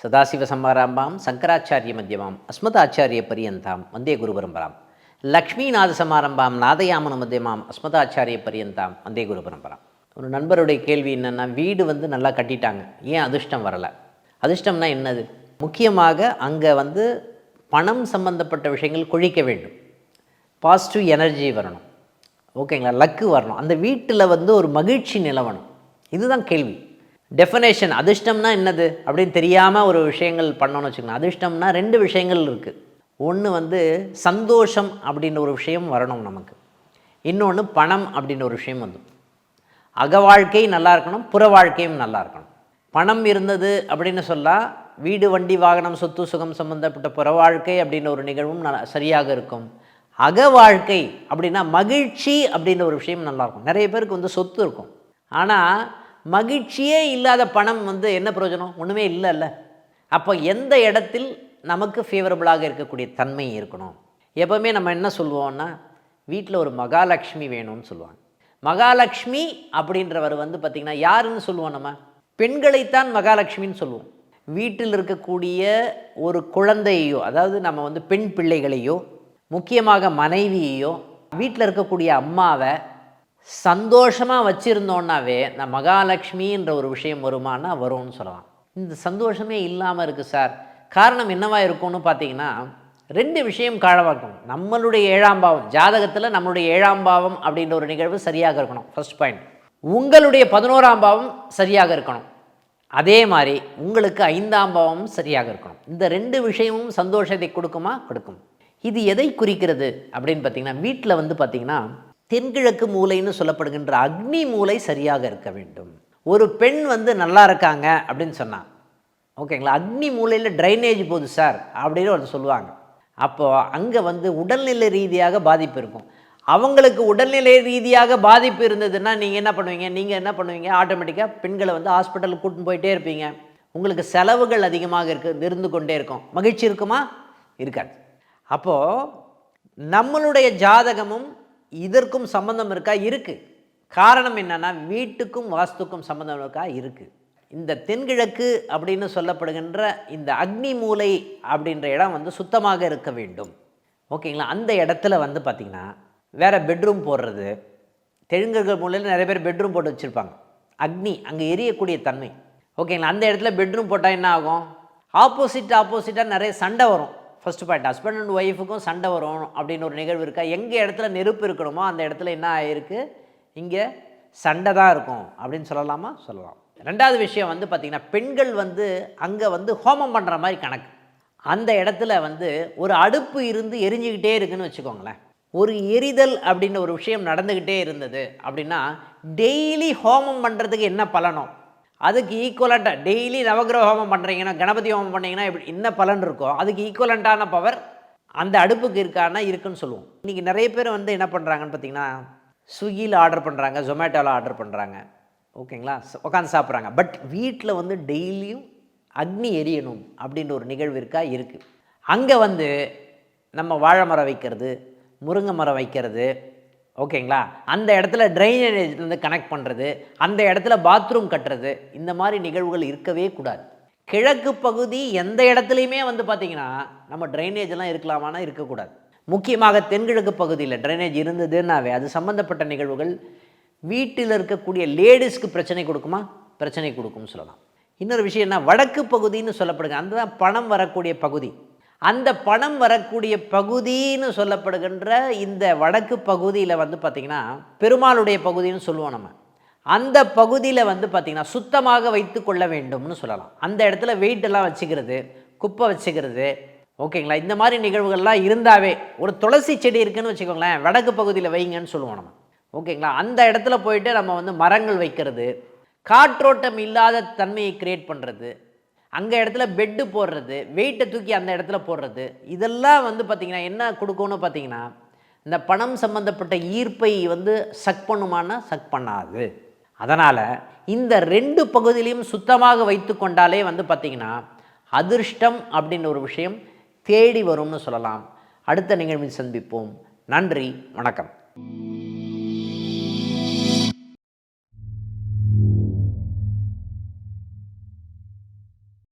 சதாசிவசமாரம்பாம் சங்கராச்சாரிய மத்தியமாம் அஸ்மதாச்சாரிய பரியந்தாம் வந்தே குரு பரம்பராம். லக்ஷ்மிநாத சமாரம்பாம் நாதயாமன மத்தியமாம் அஸ்மதாச்சாரிய பரியந்தாம் வந்தே குரு பரம்பராம். ஒரு நண்பருடைய கேள்வி என்னென்னா, வீடு நல்லா கட்டிட்டாங்க, ஏன் அதிர்ஷ்டம் வரலை? அதிர்ஷ்டம்னா என்னது? முக்கியமாக அங்கே பணம் சம்பந்தப்பட்ட விஷயங்கள் கொழிக்க வேண்டும், பாசிட்டிவ் எனர்ஜி வரணும், ஓகேங்களா, லக்கு வரணும், அந்த வீட்டில் ஒரு மகிழ்ச்சி நிலவணும். இதுதான் கேள்வி. டெஃபனேஷன் அதிர்ஷ்டம்னா என்னது அப்படின்னு தெரியாமல் ஒரு விஷயங்கள் பண்ணோன்னு வச்சுக்கோங்க. அதிர்ஷ்டம்னா ரெண்டு விஷயங்கள் இருக்குது. ஒன்று சந்தோஷம் அப்படின்ற ஒரு விஷயம் வரணும் நமக்கு, இன்னொன்று பணம் அப்படின்ற ஒரு விஷயம் அக வாழ்க்கை நல்லா இருக்கணும், புற வாழ்க்கையும் நல்லா இருக்கணும். பணம் இருந்தது அப்படின்னு சொன்னால் வீடு வண்டி வாகனம் சொத்து சுகம் சம்மந்தப்பட்ட புற வாழ்க்கை அப்படின்ற ஒரு நிகழ்வும் சரியாக இருக்கும். அக வாழ்க்கை அப்படின்னா மகிழ்ச்சி அப்படின்ற ஒரு விஷயம் நல்லாயிருக்கும். நிறைய பேருக்கு சொத்து இருக்கும், ஆனால் மகிழ்ச்சியே இல்லாத பணம் என்ன பிரயோஜனம்? ஒன்றுமே இல்லைல்ல. அப்போ எந்த இடத்தில் நமக்கு ஃபேவரபுளாக இருக்கக்கூடிய தன்மை இருக்கணும்? எப்போவுமே நம்ம என்ன சொல்லுவோம்னா, வீட்டில் ஒரு மகாலட்சுமி வேணும்னு சொல்லுவாங்க. மகாலட்சுமி அப்படின்றவர் பார்த்திங்கன்னா யாருன்னு சொல்லுவோம்? நம்ம பெண்களைத்தான் மகாலட்சுமின்னு சொல்லுவோம். வீட்டில் இருக்கக்கூடிய ஒரு குழந்தையோ, அதாவது நம்ம பெண் பிள்ளைகளையோ, முக்கியமாக மனைவியையோ, வீட்டில் இருக்கக்கூடிய அம்மாவை சந்தோஷமாக வச்சுருந்தோன்னாவே இந்த மகாலட்சுமின்ற ஒரு விஷயம் வருமானா வரும்னு சொல்லலாம். இந்த சந்தோஷமே இல்லாமல் இருக்குது சார், காரணம் என்னவாக இருக்கும்னு பார்த்தீங்கன்னா, ரெண்டு விஷயம் காரணமாகும். நம்மளுடைய 7ஆம் பாவம் ஜாதகத்தில் நம்மளுடைய 7ஆம் பாவம் அப்படின்ற ஒரு நிகழ்வு சரியாக இருக்கணும், ஃபர்ஸ்ட் பாயிண்ட். உங்களுடைய 11ஆம் பாவம் சரியாக இருக்கணும், அதே மாதிரி உங்களுக்கு 5ஆம் பாவம் சரியாக இருக்கணும். இந்த ரெண்டு விஷயமும் சந்தோஷத்தை கொடுக்குமா? கொடுக்கும். இது எதை குறிக்கிறது அப்படின்னு பார்த்தீங்கன்னா, வீட்டில் பார்த்தீங்கன்னா தென்கிழக்கு மூலைன்னு சொல்லப்படுகின்ற அக்னி மூலை சரியாக இருக்க வேண்டும். ஒரு பெண் நல்லா இருக்காங்க அப்படின்னு சொன்னான், ஓகேங்களா, அக்னி மூலையில் ட்ரைனேஜ் போகுது சார் அப்படின்னு ஒரு சொல்லுவாங்க. அப்போது அங்கே உடல்நிலை ரீதியாக பாதிப்பு இருக்கும். அவங்களுக்கு உடல்நிலை ரீதியாக பாதிப்பு இருந்ததுன்னா நீங்கள் என்ன பண்ணுவீங்க? ஆட்டோமேட்டிக்காக பெண்களை ஹாஸ்பிட்டலுக்கு கூட்டின்னு போயிட்டே இருப்பீங்க. உங்களுக்கு செலவுகள் அதிகமாக இருந்து கொண்டே இருக்கும். மகிழ்ச்சி இருக்குமா? இருக்காது. அப்போது நம்மளுடைய ஜாதகமும் இதற்கும் சம்பந்தம் இருக்கா? இருக்குது. காரணம் என்னென்னா, வீட்டுக்கும் வாஸ்துக்கும் சம்பந்தம் இருக்கா? இருக்குது. இந்த தென்கிழக்கு அப்படின்னு சொல்லப்படுகின்ற இந்த அக்னி மூலை அப்படின்ற இடம் சுத்தமாக இருக்க வேண்டும், ஓகேங்களா. அந்த இடத்துல பார்த்திங்கன்னா வேறு பெட்ரூம் போடுறது, தென்கிழக்கு மூலையில் நிறைய பேர் பெட்ரூம் போட்டு வச்சுருப்பாங்க. அக்னி அங்கே எரியக்கூடிய தன்மை, ஓகேங்களா. அந்த இடத்துல பெட்ரூம் போட்டால் என்ன ஆகும்? ஆப்போசிட்டாக நிறைய சண்டை வரும். ஃபஸ்ட்டு பாயிண்ட், ஹஸ்பண்ட் அண்ட் ஒய்ஃபுக்கும் சண்டை வரும் அப்படின்னு ஒரு நிகழ்வு இருக்கா? எங்கே இடத்துல நெருப்பு இருக்கணுமோ அந்த இடத்துல என்ன ஆகிருக்கு? இங்கே சண்டை தான் இருக்கும் அப்படின்னு சொல்லலாமா? சொல்லலாம். ரெண்டாவது விஷயம் பார்த்திங்கன்னா, பெண்கள் அங்கே ஹோமம் பண்ணுற மாதிரி கணக்கு. அந்த இடத்துல ஒரு அடுப்பு இருந்து எரிஞ்சுக்கிட்டே இருக்குதுன்னு வச்சுக்கோங்களேன். ஒரு எரிதல் அப்படின்ற ஒரு விஷயம் நடந்துக்கிட்டே இருந்தது அப்படின்னா, டெய்லி ஹோமம் பண்ணுறதுக்கு என்ன பலனோ அதுக்கு ஈக்குவலண்ட்டாக, டெய்லி நவகிரக ஹோமம் பண்ணுறீங்கன்னா, கணபதி ஹோமம் பண்ணிங்கன்னா இப்படி என்ன பலன் இருக்கோ அதுக்கு ஈக்குவலண்ட்டான பவர் அந்த அடுப்புக்கு இருக்குன்னு சொல்லுவோம். இன்றைக்கி நிறைய பேர் என்ன பண்ணுறாங்கன்னு பார்த்திங்கன்னா, ஸ்விக்கியில் ஆர்டர் பண்ணுறாங்க, ஜொமேட்டோவில் ஆர்டர் பண்ணுறாங்க, ஓகேங்களா, உட்காந்து சாப்பிட்றாங்க. பட் வீட்டில் டெய்லியும் அக்னி எரியணும் அப்படின்ற ஒரு நிகழ்வு இருக்கா? இருக்குது. அங்கே நம்ம வாழை மரம் வைக்கிறது, முருங்கை மரம் வைக்கிறது, ஓகேங்களா, அந்த இடத்துல ட்ரைனேஜ் கனெக்ட் பண்ணுறது, அந்த இடத்துல பாத்ரூம் கட்டுறது, இந்த மாதிரி நிகழ்வுகள் இருக்கவே கூடாது. கிழக்கு பகுதி எந்த இடத்துலையுமே பார்த்திங்கன்னா நம்ம ட்ரைனேஜெல்லாம் இருக்கலாமானா இருக்கக்கூடாது. முக்கியமாக தென்கிழக்கு பகுதியில் ட்ரைனேஜ் இருந்ததுன்னாவே அது சம்மந்தப்பட்ட நிகழ்வுகள் வீட்டில் இருக்கக்கூடிய லேடிஸ்க்கு பிரச்சனை கொடுக்குமா? பிரச்சனை கொடுக்கும்னு சொல்லலாம். இன்னொரு விஷயம் என்ன, வடக்கு பகுதின்னு சொல்லப்படுங்க, அந்த பணம் வரக்கூடிய பகுதி. அந்த பணம் வரக்கூடிய பகுதின்னு சொல்லப்படுகின்ற இந்த வடக்கு பகுதியில் பார்த்திங்கன்னா பெருமாளுடைய பகுதின்னு சொல்லுவோம் நம்ம. அந்த பகுதியில் பார்த்திங்கன்னா சுத்தமாக வைத்து கொள்ள வேண்டும்னு சொல்லலாம். அந்த இடத்துல வெயிட்டெல்லாம் வச்சுக்கிறது, குப்பை வச்சுக்கிறது, ஓகேங்களா, இந்த மாதிரி நிகழ்வுகள்லாம் இருந்தாவே, ஒரு துளசி செடி இருக்குதுன்னு வச்சுக்கோங்களேன், வடக்கு பகுதியில் வைங்கன்னு சொல்லுவோம் நம்ம, ஓகேங்களா. அந்த இடத்துல போயிட்டு நம்ம மரங்கள் வைக்கிறது, காற்றோட்டம் இல்லாத தன்மையை கிரியேட் பண்ணுறது, அங்கே இடத்துல பெட்டு போடுறது, வெயிட்டை தூக்கி அந்த இடத்துல போடுறது, இதெல்லாம் பார்த்திங்கன்னா என்ன கொடுக்கும்னு பார்த்திங்கன்னா, இந்த பணம் சம்மந்தப்பட்ட ஈர்ப்பை சக் பண்ணுமானா சக் பண்ணாது. அதனால் இந்த ரெண்டு பகுதியிலையும் சுத்தமாக வைத்து கொண்டாலே பார்த்திங்கன்னா அதிர்ஷ்டம் அப்படின்ற ஒரு விஷயம் தேடி வரும்னு சொல்லலாம். அடுத்த நிகழ்வில் சந்திப்போம். நன்றி, வணக்கம்.